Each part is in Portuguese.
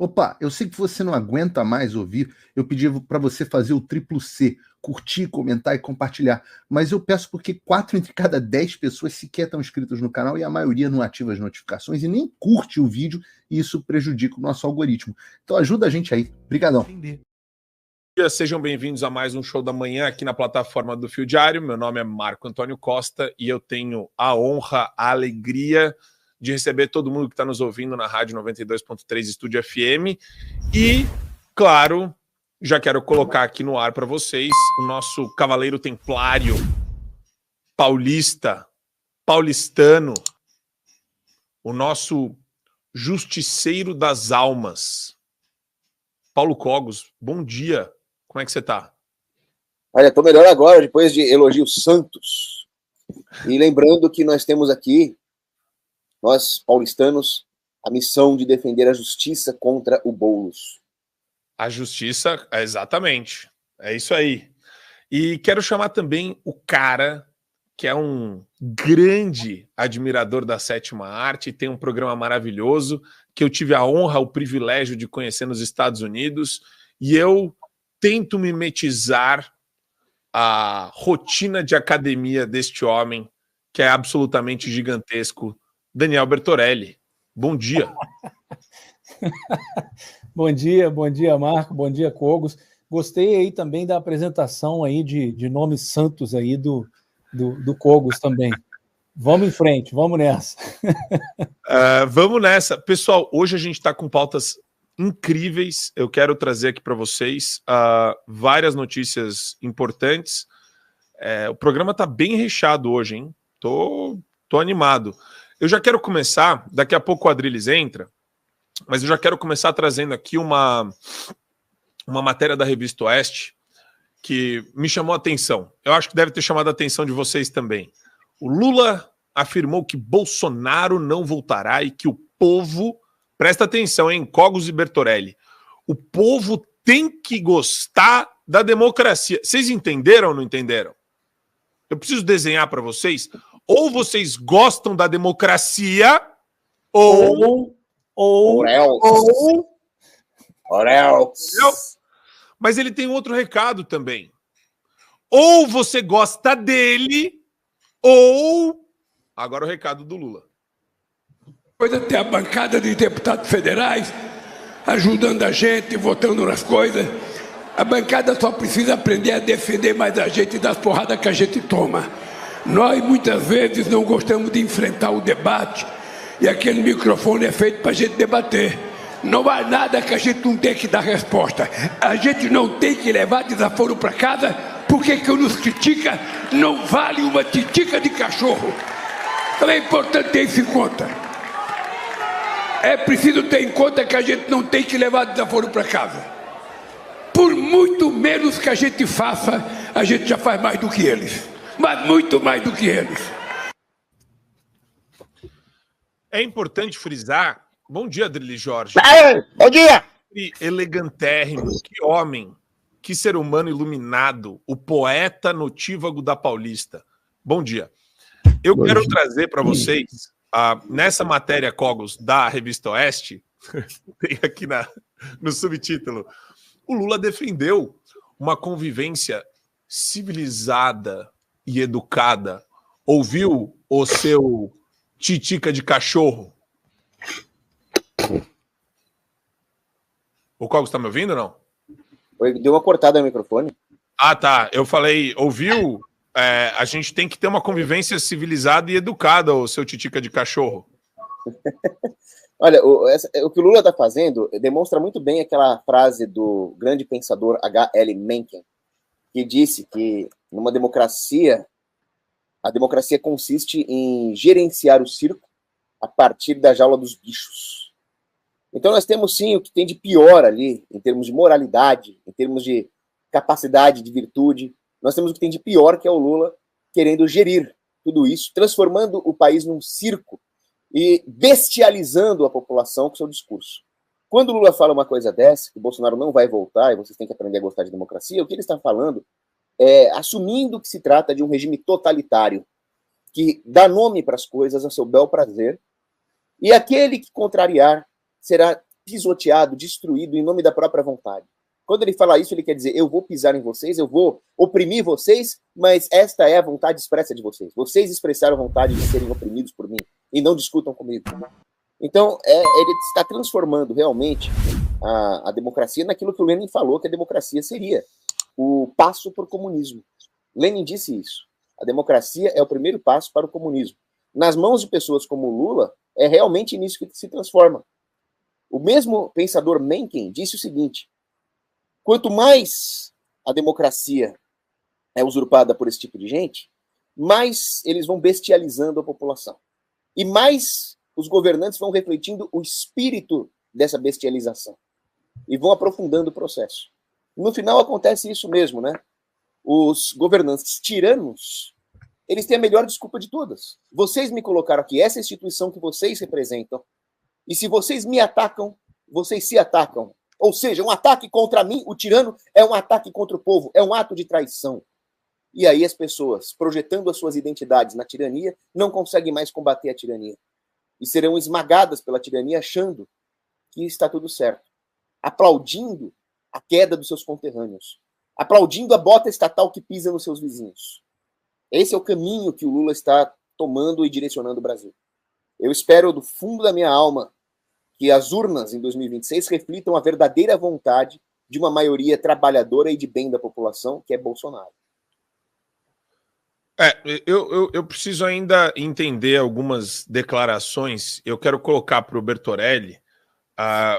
Opa, eu sei que você não aguenta mais ouvir. Eu pedi para você fazer o triplo C, curtir, comentar e compartilhar. Mas eu peço porque 4 entre cada 10 pessoas sequer estão inscritas no canal e a maioria não ativa as notificações e nem curte o vídeo, e isso prejudica o nosso algoritmo. Então ajuda a gente aí. Obrigadão. Sejam bem-vindos a mais um Show da Manhã aqui na plataforma do Fio Diário. Meu nome é Marco Antônio Costa e eu tenho a honra, a alegria de receber todo mundo que está nos ouvindo na Rádio 92.3 Estúdio FM. E, claro, já quero colocar aqui no ar para vocês o nosso Cavaleiro Templário paulistano, o nosso Justiceiro das Almas, Paulo Cogos. Bom dia, como é que você está? Olha, estou melhor agora, depois de elogios santos. E lembrando que nós temos aqui, nós paulistanos, a missão de defender a justiça contra o Boulos. A justiça, exatamente. É isso aí. E quero chamar também o cara que é um grande admirador da sétima arte, tem um programa maravilhoso, que eu tive a honra, o privilégio de conhecer nos Estados Unidos, e eu tento mimetizar a rotina de academia deste homem, que é absolutamente gigantesco, Daniel Bertorelli. Bom dia. Bom dia, Marco, bom dia, Cogos. Gostei aí também da apresentação aí de nomes santos aí do Cogos também. Vamos em frente, vamos nessa. Vamos nessa. Pessoal, hoje a gente está com pautas incríveis. Eu quero trazer aqui para vocês várias notícias importantes. O programa está bem recheado hoje, hein? Tô animado. Eu já quero começar, daqui a pouco o Adriles entra, mas eu já quero começar trazendo aqui uma matéria da Revista Oeste que me chamou a atenção. Eu acho que deve ter chamado a atenção de vocês também. O Lula afirmou que Bolsonaro não voltará e que o povo, presta atenção, hein, Cogos e Bertorelli, o povo tem que gostar da democracia. Vocês entenderam ou não entenderam? Eu preciso desenhar para vocês. Ou vocês gostam da democracia, ou... Mas ele tem outro recado também. Ou você gosta dele, ou... Agora o recado do Lula. Coisa ter a bancada de deputados federais ajudando a gente, votando nas coisas. A bancada só precisa aprender a defender mais a gente das porradas que a gente toma. Nós, muitas vezes, não gostamos de enfrentar o debate e aquele microfone é feito para a gente debater. Não há nada que a gente não tenha que dar resposta. A gente não tem que levar desaforo para casa, porque quem nos critica não vale uma titica de cachorro. Então é importante ter isso em conta. É preciso ter em conta que a gente não tem que levar desaforo para casa. Por muito menos que a gente faça, a gente já faz mais do que eles. Mas muito mais do que eles. É importante frisar... Bom dia, Adriles Jorge. Bom dia! Elegantérrimo, que homem, que ser humano iluminado, o poeta notívago da Paulista. Bom dia. Eu quero trazer para vocês, nessa matéria, Cogos, da Revista Oeste, tem aqui no subtítulo, o Lula defendeu uma convivência civilizada e educada. Ouviu o seu titica de cachorro? O Cogos está me ouvindo ou não? Deu uma cortada no microfone. Ah, tá. Eu falei, ouviu? A gente tem que ter uma convivência civilizada e educada, o seu titica de cachorro. Olha, o que o Lula está fazendo demonstra muito bem aquela frase do grande pensador H.L. Mencken, que disse que numa democracia, a democracia consiste em gerenciar o circo a partir da jaula dos bichos. Então nós temos sim o que tem de pior ali, em termos de moralidade, em termos de capacidade, de virtude. Nós temos o que tem de pior, que é o Lula querendo gerir tudo isso, transformando o país num circo e bestializando a população com seu discurso. Quando o Lula fala uma coisa dessa, que o Bolsonaro não vai voltar e vocês têm que aprender a gostar de democracia, o que ele está falando é assumindo que se trata de um regime totalitário, que dá nome para as coisas a seu bel prazer, e aquele que contrariar pisoteado, destruído em nome da própria vontade. Quando ele fala isso, ele quer dizer, eu vou pisar em vocês, eu vou oprimir vocês, mas esta é a vontade expressa de vocês. Vocês expressaram a vontade de serem oprimidos por mim e não discutam comigo. Então, ele está transformando realmente a democracia naquilo que o Lenin falou que a democracia seria, o passo para o comunismo. Lenin disse isso. A democracia é o primeiro passo para o comunismo. Nas mãos de pessoas como Lula, é realmente nisso que se transforma. O mesmo pensador Mencken disse o seguinte, quanto mais a democracia é usurpada por esse tipo de gente, mais eles vão bestializando a população. E mais os governantes vão refletindo o espírito dessa bestialização. E vão aprofundando o processo. No final acontece isso mesmo, né? Os governantes tiranos, eles têm a melhor desculpa de todas. Vocês me colocaram aqui, essa instituição que vocês representam, e se vocês me atacam, vocês se atacam. Ou seja, um ataque contra mim, o tirano, é um ataque contra o povo, é um ato de traição. E aí as pessoas, projetando as suas identidades na tirania, não conseguem mais combater a tirania. E serão esmagadas pela tirania achando que está tudo certo. Aplaudindo a queda dos seus conterrâneos. Aplaudindo a bota estatal que pisa nos seus vizinhos. Esse é o caminho que o Lula está tomando e direcionando o Brasil. Eu espero do fundo da minha alma que as urnas em 2026 reflitam a verdadeira vontade de uma maioria trabalhadora e de bem da população, que é Bolsonaro. Eu preciso ainda entender algumas declarações. Eu quero colocar para o Bertorelli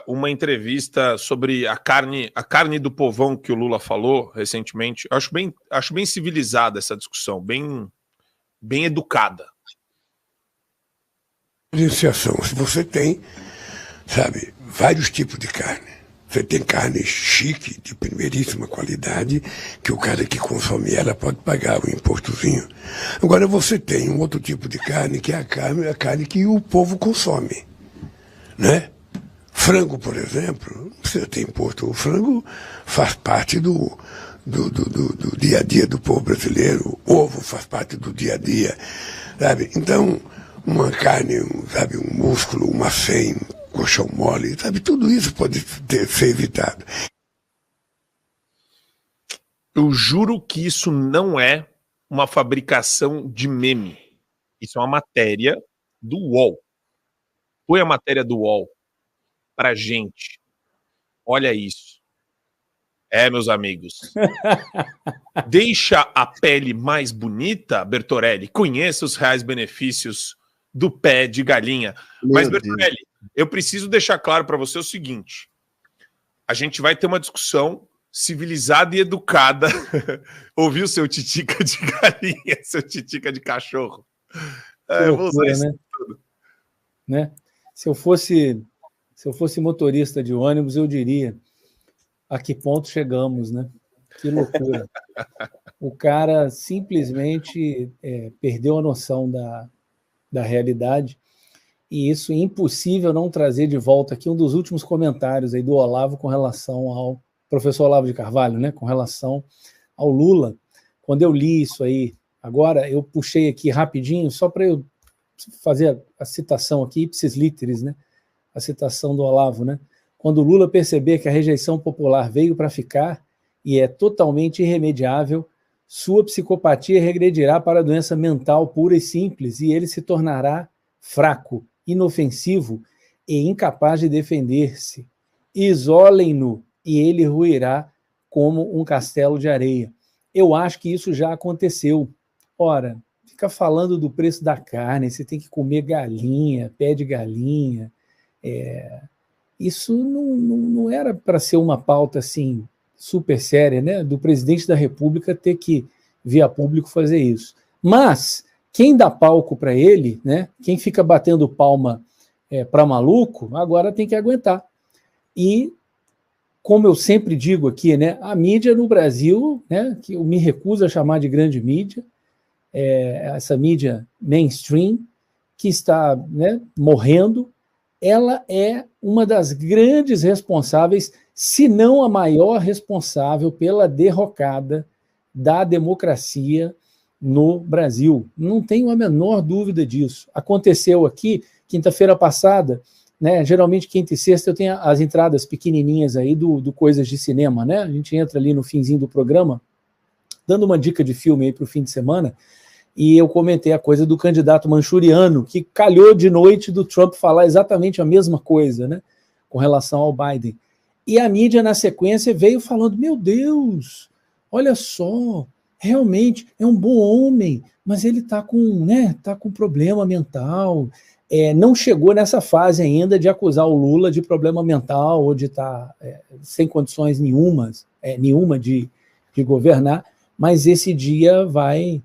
uma entrevista sobre a carne do povão que o Lula falou recentemente. Eu acho bem civilizada essa discussão, bem educada. Diferenciação. Se você tem, sabe, vários tipos de carne. Você tem carne chique, de primeiríssima qualidade, que o cara que consome ela pode pagar o impostozinho. Agora você tem um outro tipo de carne, que é a carne que o povo consome, né? Frango, por exemplo, não precisa ter imposto. O frango faz parte do dia a dia do povo brasileiro. O ovo faz parte do dia a dia, sabe? Então, uma carne, sabe, um músculo, uma fêmea, colchão mole, sabe? Tudo isso pode ser evitado. Eu juro que isso não é uma fabricação de meme. Isso é uma matéria do UOL. Põe a matéria do UOL pra gente. Olha isso. Meus amigos. Deixa a pele mais bonita, Bertorelli. Conheça os reais benefícios do pé de galinha. Mas, Bertorelli, eu preciso deixar claro para você o seguinte. A gente vai ter uma discussão civilizada e educada. Ouviu seu titica de galinha, seu titica de cachorro? Eu vou usar isso tudo. Né? Se eu fosse motorista de ônibus, eu diria a que ponto chegamos, né? Que loucura. O cara simplesmente perdeu a noção da realidade, e isso é impossível não trazer de volta aqui um dos últimos comentários aí do Olavo com relação ao professor Olavo de Carvalho, né? Com relação ao Lula. Quando eu li isso aí, agora eu puxei aqui rapidinho, só para eu fazer a citação aqui, ipsis literis, né? A citação do Olavo, né? Quando Lula perceber que a rejeição popular veio para ficar e é totalmente irremediável, sua psicopatia regredirá para a doença mental pura e simples e ele se tornará fraco, inofensivo e incapaz de defender-se. Isolem-no e ele ruirá como um castelo de areia. Eu acho que isso já aconteceu. Ora, fica falando do preço da carne, você tem que comer galinha, pé de galinha. Isso não era para ser uma pauta assim super séria, né? Do presidente da República ter que vir a público fazer isso. Mas quem dá palco para ele, né? Quem fica batendo palma para maluco, agora tem que aguentar. E como eu sempre digo aqui, né? A mídia no Brasil, né? Que eu me recuso a chamar de grande mídia, essa mídia mainstream que está, né, morrendo. Ela é uma das grandes responsáveis, se não a maior responsável pela derrocada da democracia no Brasil. Não tenho a menor dúvida disso. Aconteceu aqui, quinta-feira passada, né? Geralmente quinta e sexta eu tenho as entradas pequenininhas aí do Coisas de Cinema, né? A gente entra ali no finzinho do programa, dando uma dica de filme aí para o fim de semana, e eu comentei a coisa do candidato manchuriano, que calhou de noite do Trump falar exatamente a mesma coisa, né? Com relação ao Biden. E a mídia, na sequência, veio falando, meu Deus, olha só, realmente é um bom homem, mas ele está com, né, com problema mental. Não chegou nessa fase ainda de acusar o Lula de problema mental ou de estar sem condições nenhuma de governar, mas esse dia vai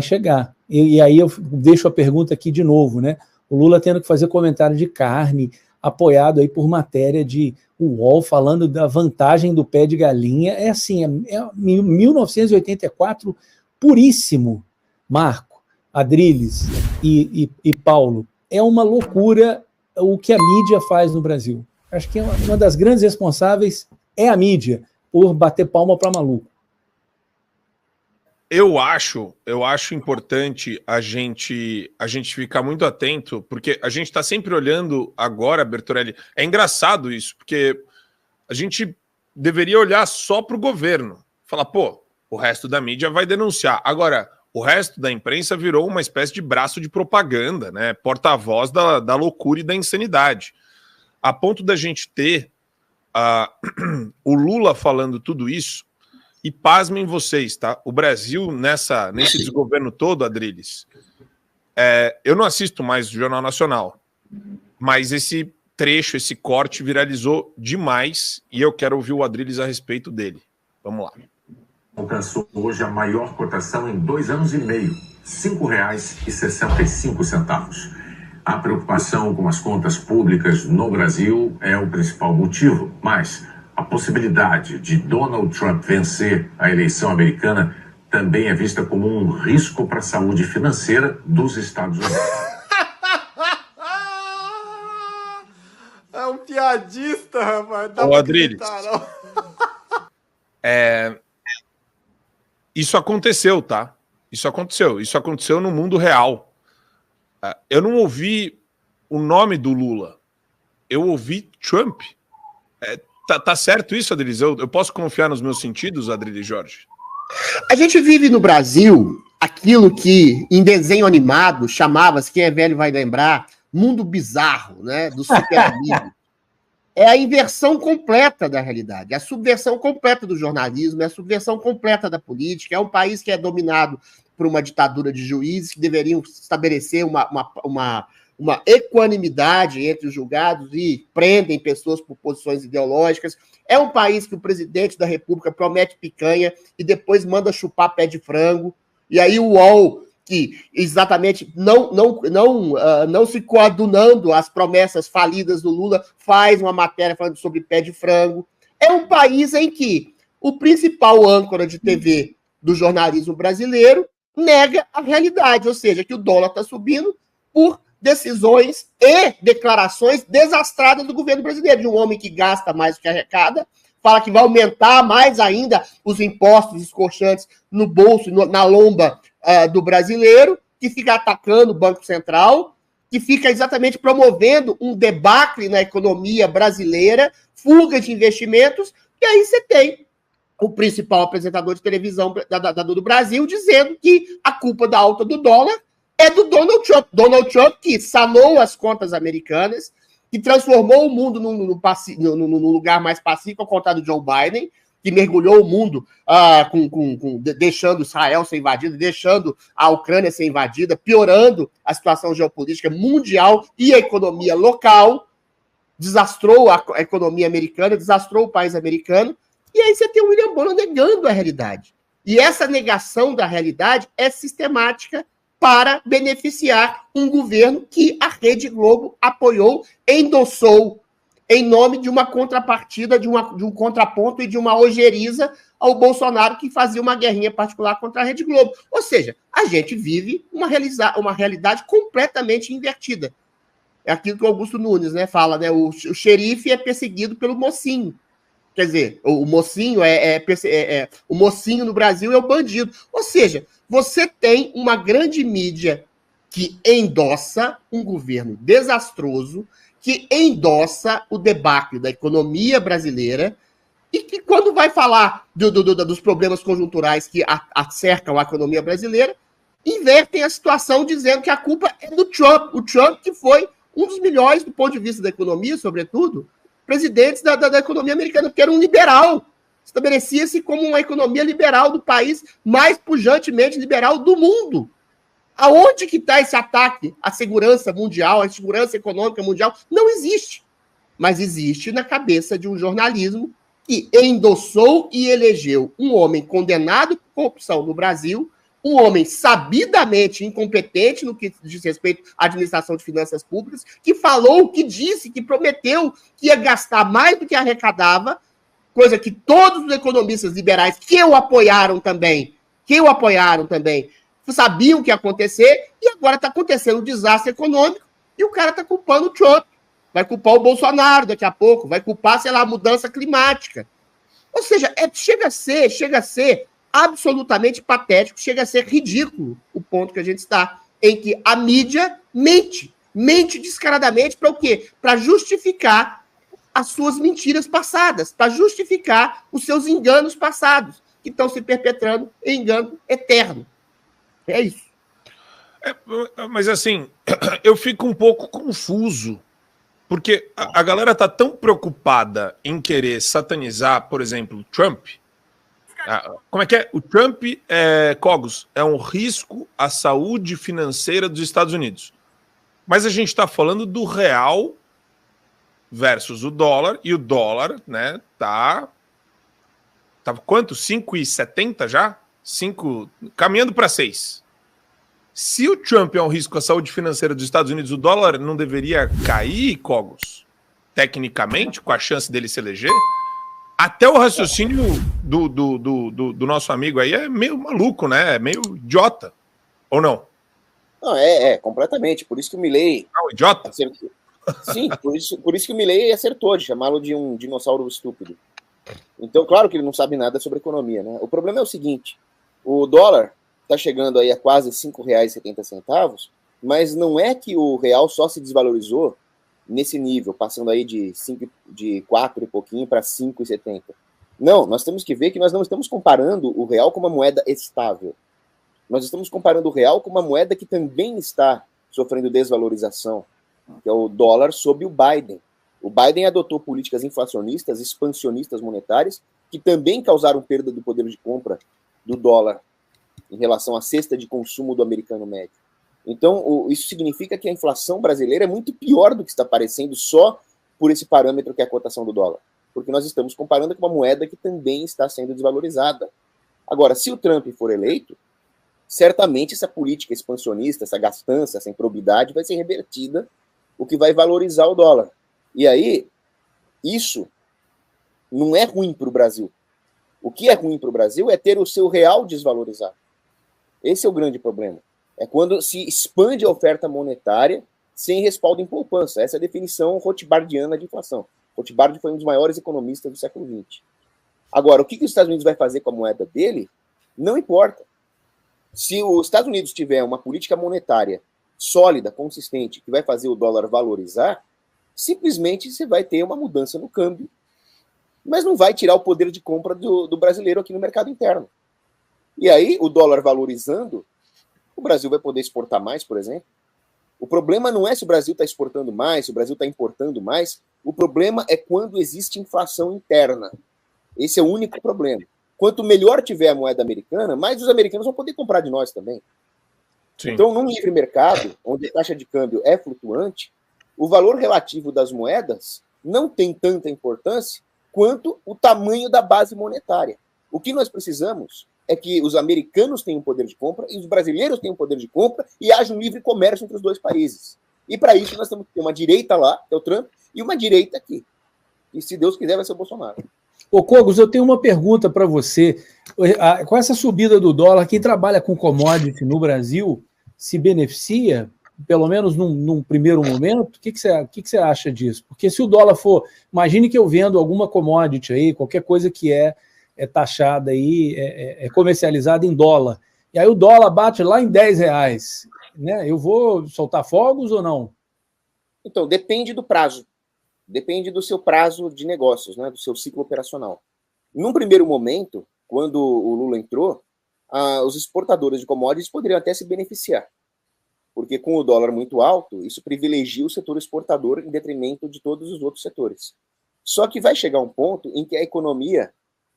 chegar. E aí eu deixo a pergunta aqui de novo, né? O Lula tendo que fazer comentário de carne, apoiado aí por matéria de UOL falando da vantagem do pé de galinha. É assim, é 1984 puríssimo. Marco, Adriles e Paulo, é uma loucura o que a mídia faz no Brasil. Acho que uma das grandes responsáveis é a mídia por bater palma para maluco. Eu acho importante a gente ficar muito atento, porque a gente está sempre olhando agora, Bertorelli. É engraçado isso, porque a gente deveria olhar só para o governo. Falar, pô, o resto da mídia vai denunciar. Agora, o resto da imprensa virou uma espécie de braço de propaganda, né? Porta-voz da loucura e da insanidade. A ponto da gente ter o Lula falando tudo isso. E pasmem vocês, tá? O Brasil, nesse desgoverno todo, Adriles, eu não assisto mais o Jornal Nacional, mas esse trecho, esse corte viralizou demais e eu quero ouvir o Adriles a respeito dele. Vamos lá. Alcançou hoje a maior cotação em 2 anos e meio, R$ 5,65. A preocupação com as contas públicas no Brasil é o principal motivo, mas a possibilidade de Donald Trump vencer a eleição americana também é vista como um risco para a saúde financeira dos Estados Unidos. É um piadista, rapaz. Ô, Adriles, isso aconteceu, tá? Isso aconteceu no mundo real. Eu não ouvi o nome do Lula. Eu ouvi Trump. Tá certo isso, Adriles? Eu posso confiar nos meus sentidos, Adriles Jorge? A gente vive no Brasil aquilo que em desenho animado chamava-se, quem é velho vai lembrar, mundo bizarro, né? Do super amigo. É a inversão completa da realidade, é a subversão completa do jornalismo, é a subversão completa da política. É um país que é dominado por uma ditadura de juízes que deveriam estabelecer uma equanimidade entre os julgados e prendem pessoas por posições ideológicas. É um país que o presidente da República promete picanha e depois manda chupar pé de frango. E aí o UOL, que exatamente não se coadunando às promessas falidas do Lula, faz uma matéria falando sobre pé de frango. É um país em que o principal âncora de TV do jornalismo brasileiro nega a realidade, ou seja, que o dólar está subindo por decisões e declarações desastradas do governo brasileiro, de um homem que gasta mais do que arrecada, fala que vai aumentar mais ainda os impostos escorchantes no bolso, na lomba do brasileiro, que fica atacando o Banco Central, que fica exatamente promovendo um debacle na economia brasileira, fuga de investimentos, e aí você tem o principal apresentador de televisão do Brasil dizendo que a culpa da alta do dólar é do Donald Trump. Donald Trump que sanou as contas americanas, que transformou o mundo num lugar mais pacífico, ao contrário do Joe Biden, que mergulhou o mundo deixando Israel ser invadida, deixando a Ucrânia ser invadida, piorando a situação geopolítica mundial e a economia local, desastrou a economia americana, desastrou o país americano, e aí você tem o William Bonner negando a realidade. E essa negação da realidade é sistemática para beneficiar um governo que a Rede Globo apoiou, endossou, em nome de uma contrapartida, de um contraponto e de uma ojeriza ao Bolsonaro, que fazia uma guerrinha particular contra a Rede Globo. Ou seja, a gente vive uma realidade completamente invertida. É aquilo que o Augusto Nunes, né, fala, né? O xerife é perseguido pelo mocinho. Quer dizer, o mocinho o mocinho no Brasil é o bandido. Ou seja, você tem uma grande mídia que endossa um governo desastroso, que endossa o debacle da economia brasileira e que, quando vai falar dos problemas conjunturais que acercam a economia brasileira, invertem a situação dizendo que a culpa é do Trump. O Trump, que foi um dos melhores, do ponto de vista da economia, sobretudo, presidentes da economia americana, porque era um liberal. Estabelecia-se como uma economia liberal do país, mais pujantemente liberal do mundo. Aonde que está esse ataque à segurança mundial, à segurança econômica mundial? Não existe. Mas existe na cabeça de um jornalismo que endossou e elegeu um homem condenado por corrupção no Brasil, um homem sabidamente incompetente no que diz respeito à administração de finanças públicas, que falou, que disse, que prometeu que ia gastar mais do que arrecadava, coisa que todos os economistas liberais que o apoiaram também, sabiam que ia acontecer, e agora está acontecendo um desastre econômico, e o cara está culpando o Trump. Vai culpar o Bolsonaro daqui a pouco, vai culpar, sei lá, a mudança climática. Ou seja, chega a ser absolutamente patético, chega a ser ridículo o ponto que a gente está, em que a mídia mente descaradamente para o quê? Para justificar as suas mentiras passadas, para justificar os seus enganos passados, que estão se perpetrando em engano eterno. É isso. Mas assim, eu fico um pouco confuso, porque a galera tá tão preocupada em querer satanizar, por exemplo, Trump. Como é que é? O Trump, Cogos, é um risco à saúde financeira dos Estados Unidos. Mas a gente está falando do real versus o dólar, e o dólar, né, tá quanto? 5,70 já? Caminhando para 6. Se o Trump é um risco à saúde financeira dos Estados Unidos, o dólar não deveria cair, Cogos? Tecnicamente, com a chance dele se eleger? Até o raciocínio do nosso amigo aí é meio maluco, né? É meio idiota. Ou não? Não, completamente. Por isso que o Milei... Não, idiota? Acertou. Sim, por isso que o Milei acertou de chamá-lo de um dinossauro estúpido. Então, claro que ele não sabe nada sobre economia, né? O problema é o seguinte, o dólar está chegando aí a quase R$ 5,70, mas não é que o real só se desvalorizou nesse nível, passando aí de 4 e pouquinho para 5,70. Não, nós temos que ver que nós não estamos comparando o real com uma moeda estável. Nós estamos comparando o real com uma moeda que também está sofrendo desvalorização, que é o dólar sob o Biden. O Biden adotou políticas inflacionistas, expansionistas monetárias, que também causaram perda do poder de compra do dólar em relação à cesta de consumo do americano médio. Então, isso significa que a inflação brasileira é muito pior do que está parecendo só por esse parâmetro que é a cotação do dólar. Porque nós estamos comparando com uma moeda que também está sendo desvalorizada. Agora, se o Trump for eleito, certamente essa política expansionista, essa gastança, essa improbidade vai ser revertida, o que vai valorizar o dólar. E aí, isso não é ruim para o Brasil. O que é ruim para o Brasil é ter o seu real desvalorizado. Esse é o grande problema. É quando se expande a oferta monetária sem respaldo em poupança. Essa é a definição rothbardiana de inflação. Rothbard foi um dos maiores economistas do século XX. Agora, o que os Estados Unidos vai fazer com a moeda dele, não importa. Se os Estados Unidos tiver uma política monetária sólida, consistente, que vai fazer o dólar valorizar, simplesmente você vai ter uma mudança no câmbio, mas não vai tirar o poder de compra do brasileiro aqui no mercado interno. E aí, o dólar valorizando, o Brasil vai poder exportar mais, por exemplo. O problema não é se o Brasil está exportando mais, se o Brasil está importando mais. O problema é quando existe inflação interna. Esse é o único problema. Quanto melhor tiver a moeda americana, mais os americanos vão poder comprar de nós também. Sim. Então, num livre mercado, onde a taxa de câmbio é flutuante, o valor relativo das moedas não tem tanta importância quanto o tamanho da base monetária. O que nós precisamos é que os americanos tenham poder de compra e os brasileiros tenham poder de compra e haja um livre comércio entre os dois países. E para isso nós temos que ter uma direita lá, que é o Trump, e uma direita aqui. E se Deus quiser vai ser o Bolsonaro. Ô, Cogos, eu tenho uma pergunta para você. Com essa subida do dólar, quem trabalha com commodity no Brasil se beneficia, pelo menos num primeiro momento? O que você acha disso? Porque se o dólar for... Imagine que eu vendo alguma commodity aí, qualquer coisa que é taxada aí, é comercializada em dólar. E aí o dólar bate lá em R$10, né? Eu vou soltar fogos ou não? Então, depende do prazo. Depende do seu prazo de negócios, né, do seu ciclo operacional. Num primeiro momento, quando o Lula entrou, os exportadores de commodities poderiam até se beneficiar, porque com o dólar muito alto, isso privilegia o setor exportador em detrimento de todos os outros setores. Só que vai chegar um ponto em que a economia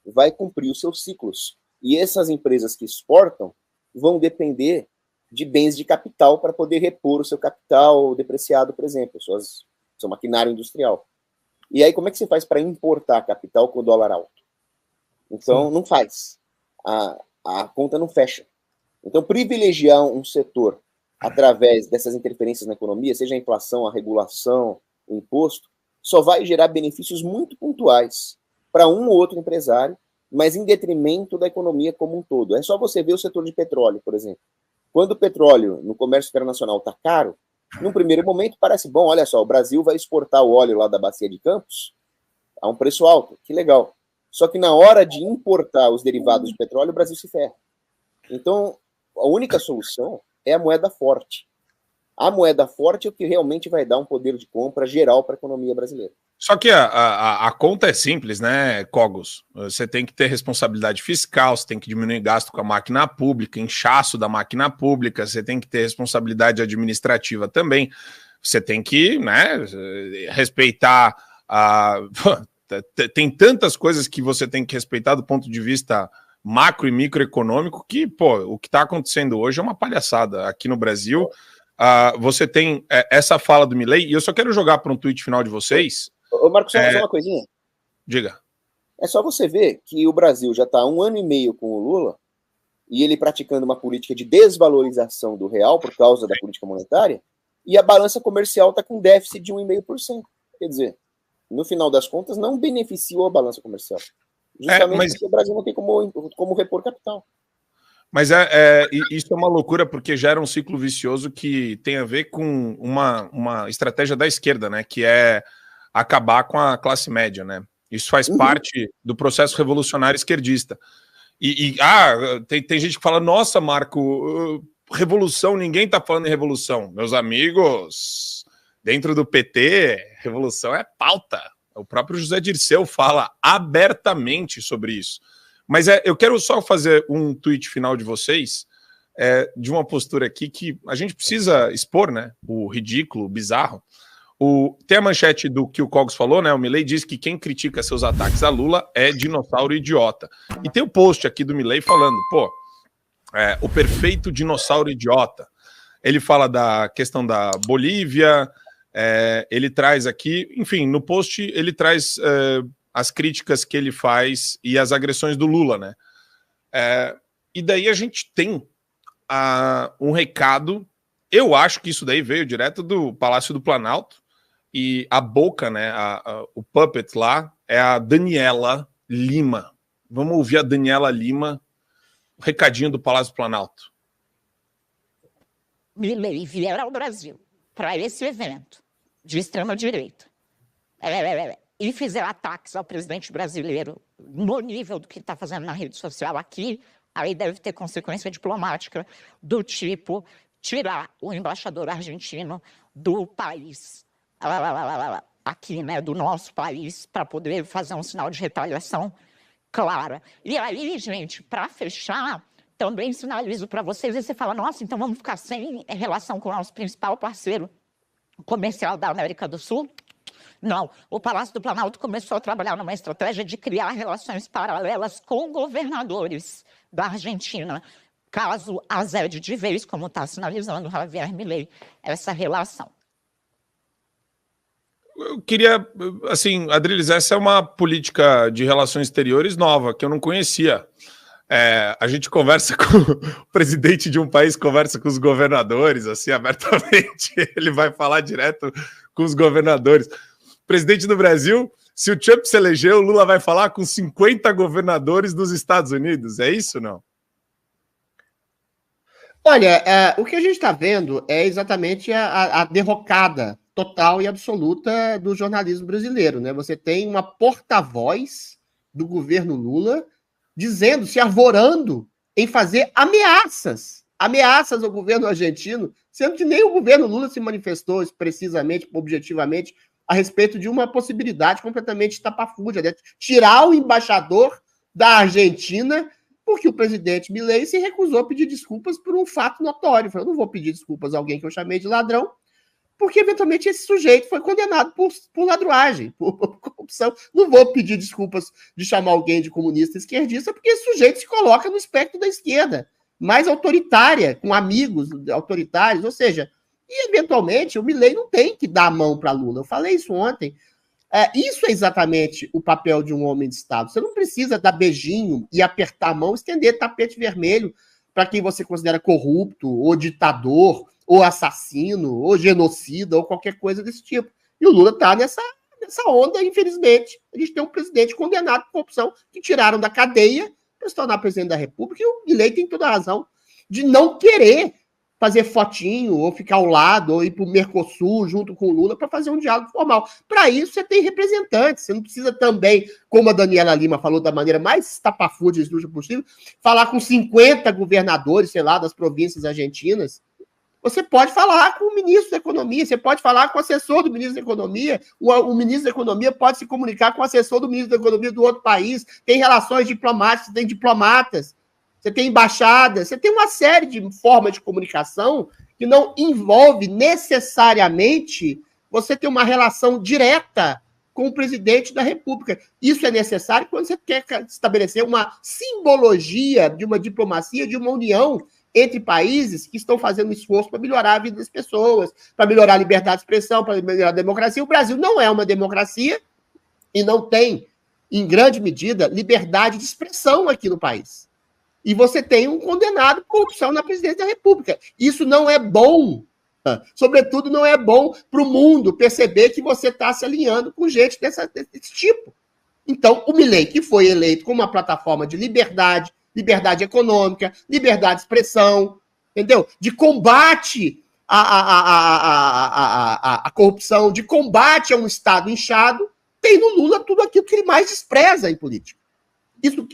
vai cumprir os seus ciclos, e essas empresas que exportam vão depender de bens de capital para poder repor o seu capital depreciado, por exemplo, seu maquinário industrial. E aí, como é que você faz para importar capital com o dólar alto? Então, não faz. A conta não fecha. Então, privilegiar um setor através dessas interferências na economia, seja a inflação, a regulação, o imposto, só vai gerar benefícios muito pontuais para um ou outro empresário, mas em detrimento da economia como um todo. É só você ver o setor de petróleo, por exemplo. Quando o petróleo no comércio internacional está caro, num primeiro momento parece bom, olha só, o Brasil vai exportar o óleo lá da Bacia de Campos a um preço alto, que legal. Só que na hora de importar os derivados de petróleo, o Brasil se ferra. Então, a única solução é a moeda forte. A moeda forte é o que realmente vai dar um poder de compra geral para a economia brasileira. Só que a conta é simples, né, Cogos? Você tem que ter responsabilidade fiscal, você tem que diminuir gasto com a máquina pública, inchaço da máquina pública, você tem que ter responsabilidade administrativa também, você tem que, né, respeitar tem tantas coisas que você tem que respeitar do ponto de vista macro e microeconômico que, pô, o que está acontecendo hoje é uma palhaçada aqui no Brasil. Você tem essa fala do Milei, e eu só quero jogar para um tweet final de vocês. Ô, Marcos, só fazer uma coisinha? Diga. É só você ver que o Brasil já está há 1 ano e meio com o Lula, e ele praticando uma política de desvalorização do real por causa da política monetária, e a balança comercial está com déficit de 1,5%. Quer dizer, no final das contas, não beneficiou a balança comercial. Justamente porque o Brasil não tem como repor capital. Mas isso é uma loucura, porque gera um ciclo vicioso que tem a ver com uma estratégia da esquerda, né? Que é acabar com a classe média, né? Isso faz parte do processo revolucionário esquerdista. Tem gente que fala, nossa, Marco, revolução, ninguém tá falando em revolução. Meus amigos, dentro do PT, revolução é pauta. O próprio José Dirceu fala abertamente sobre isso. Mas eu quero só fazer um tweet final de vocês, de uma postura aqui que a gente precisa expor, né? O ridículo, o bizarro. Tem a manchete do que o Cogos falou, né? O Milei diz que quem critica seus ataques a Lula é dinossauro idiota. E tem o post aqui do Milei falando, o perfeito dinossauro idiota. Ele fala da questão da Bolívia, ele traz aqui, enfim, no post ele traz as críticas que ele faz e as agressões do Lula, né? E daí a gente tem um recado, eu acho que isso daí veio direto do Palácio do Planalto, e a boca, né, o puppet lá, é a Daniela Lima. Vamos ouvir a Daniela Lima, o recadinho do Palácio do Planalto. Milei vieram ao Brasil para esse evento de extrema-direita e fizeram ataques ao presidente brasileiro no nível do que está fazendo na rede social aqui, aí deve ter consequência diplomática do tipo tirar o embaixador argentino do país, aqui, né, do nosso país, para poder fazer um sinal de retaliação clara. E aí, gente, para fechar, também sinalizo para vocês, e você fala, nossa, então vamos ficar sem relação com o nosso principal parceiro comercial da América do Sul? Não, o Palácio do Planalto começou a trabalhar numa estratégia de criar relações paralelas com governadores da Argentina, caso azede de vez, como está sinalizando Javier Milei, essa relação. Eu queria, assim, Adriles, essa é uma política de relações exteriores nova, que eu não conhecia. A gente conversa com o presidente de um país, conversa com os governadores, assim, abertamente, ele vai falar direto com os governadores. Presidente do Brasil, se o Trump se eleger, o Lula vai falar com 50 governadores dos Estados Unidos, é isso ou não? Olha, o que a gente está vendo é exatamente a derrocada total e absoluta do jornalismo brasileiro, né? Você tem uma porta-voz do governo Lula dizendo, se arvorando em fazer ameaças ao governo argentino sendo que nem o governo Lula se manifestou precisamente, objetivamente, a respeito de uma possibilidade completamente estapafúrdia, né? Tirar o embaixador da Argentina, porque o presidente Milei se recusou a pedir desculpas por um fato notório. Falou, eu não vou pedir desculpas a alguém que eu chamei de ladrão, porque eventualmente esse sujeito foi condenado por ladruagem, por corrupção. Não vou pedir desculpas de chamar alguém de comunista esquerdista, porque esse sujeito se coloca no espectro da esquerda, mais autoritária, com amigos autoritários, ou seja, e eventualmente o Milei não tem que dar a mão para Lula. Eu falei isso ontem. Isso é exatamente o papel de um homem de Estado. Você não precisa dar beijinho e apertar a mão, estender tapete vermelho para quem você considera corrupto, ou ditador, ou assassino, ou genocida, ou qualquer coisa desse tipo. E o Lula está nessa onda, infelizmente. A gente tem um presidente condenado por corrupção que tiraram da cadeia para se tornar presidente da República, e o Milei tem toda a razão de não querer fazer fotinho, ou ficar ao lado, ou ir para o Mercosul junto com o Lula para fazer um diálogo formal. Para isso, você tem representantes. Você não precisa também, como a Daniela Lima falou da maneira mais estapafúrdia e esdrúxula possível, falar com 50 governadores, sei lá, das províncias argentinas. Você pode falar com o ministro da Economia, você pode falar com o assessor do ministro da Economia, o ministro da Economia pode se comunicar com o assessor do ministro da Economia do outro país, tem relações diplomáticas, tem diplomatas, você tem embaixadas, você tem uma série de formas de comunicação que não envolve necessariamente você ter uma relação direta com o presidente da República. Isso é necessário quando você quer estabelecer uma simbologia de uma diplomacia, de uma união entre países que estão fazendo esforço para melhorar a vida das pessoas, para melhorar a liberdade de expressão, para melhorar a democracia. O Brasil não é uma democracia e não tem, em grande medida, liberdade de expressão aqui no país. E você tem um condenado por corrupção na presidência da República. Isso não é bom. Sobretudo, não é bom para o mundo perceber que você está se alinhando com gente desse tipo. Então, o Milei, que foi eleito com uma plataforma de liberdade econômica, liberdade de expressão, entendeu? De combate à corrupção, de combate a um Estado inchado, tem no Lula tudo aquilo que ele mais despreza em política.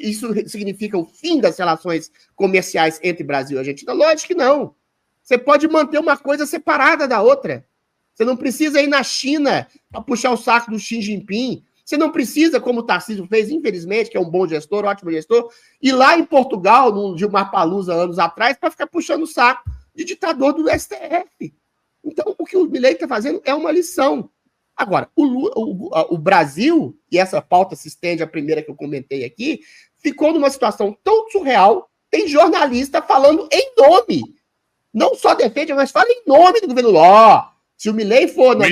Isso significa o fim das relações comerciais entre Brasil e Argentina? Lógico que não. Você pode manter uma coisa separada da outra. Você não precisa ir na China para puxar o saco do Xi Jinping. Você não precisa, como o Tarcísio fez, infelizmente, que é um bom gestor, ótimo gestor, ir lá em Portugal, no Gilmar Palusa, anos atrás, para ficar puxando o saco de ditador do STF. Então, o que o Milei está fazendo é uma lição. Agora, o Brasil, e essa pauta se estende à primeira que eu comentei aqui, ficou numa situação tão surreal, tem jornalista falando em nome. Não só defende, mas fala em nome do governo Lula. Se o Milei for no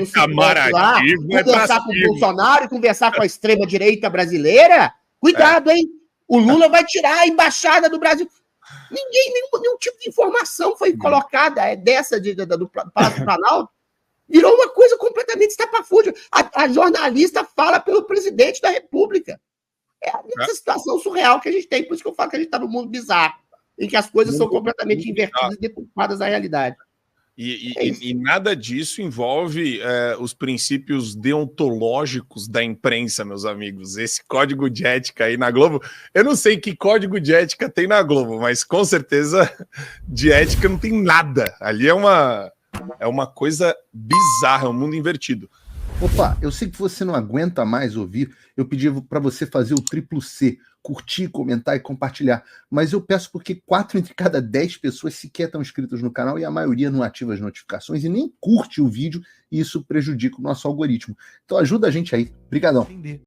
lá, conversar com o Bolsonaro e conversar com a extrema-direita brasileira, cuidado, hein? O Lula vai tirar a embaixada do Brasil. Nenhum tipo de informação foi colocada dessa do Palácio Planalto. Virou uma coisa completamente estapafúrdia. A jornalista fala pelo presidente da República. É essa situação surreal que a gente tem, por isso que eu falo que a gente está num mundo bizarro, em que as coisas são completamente invertidas e deturpadas da realidade. E nada disso envolve os princípios deontológicos da imprensa, meus amigos. Esse código de ética aí na Globo, eu não sei que código de ética tem na Globo, mas com certeza de ética não tem nada. Ali é uma coisa bizarra, é um mundo invertido. Opa, eu sei que você não aguenta mais ouvir, eu pedi para você fazer o triplo C, curtir, comentar e compartilhar, mas eu peço porque 4 entre cada 10 pessoas sequer estão inscritas no canal e a maioria não ativa as notificações e nem curte o vídeo, e isso prejudica o nosso algoritmo. Então ajuda a gente aí. Obrigadão.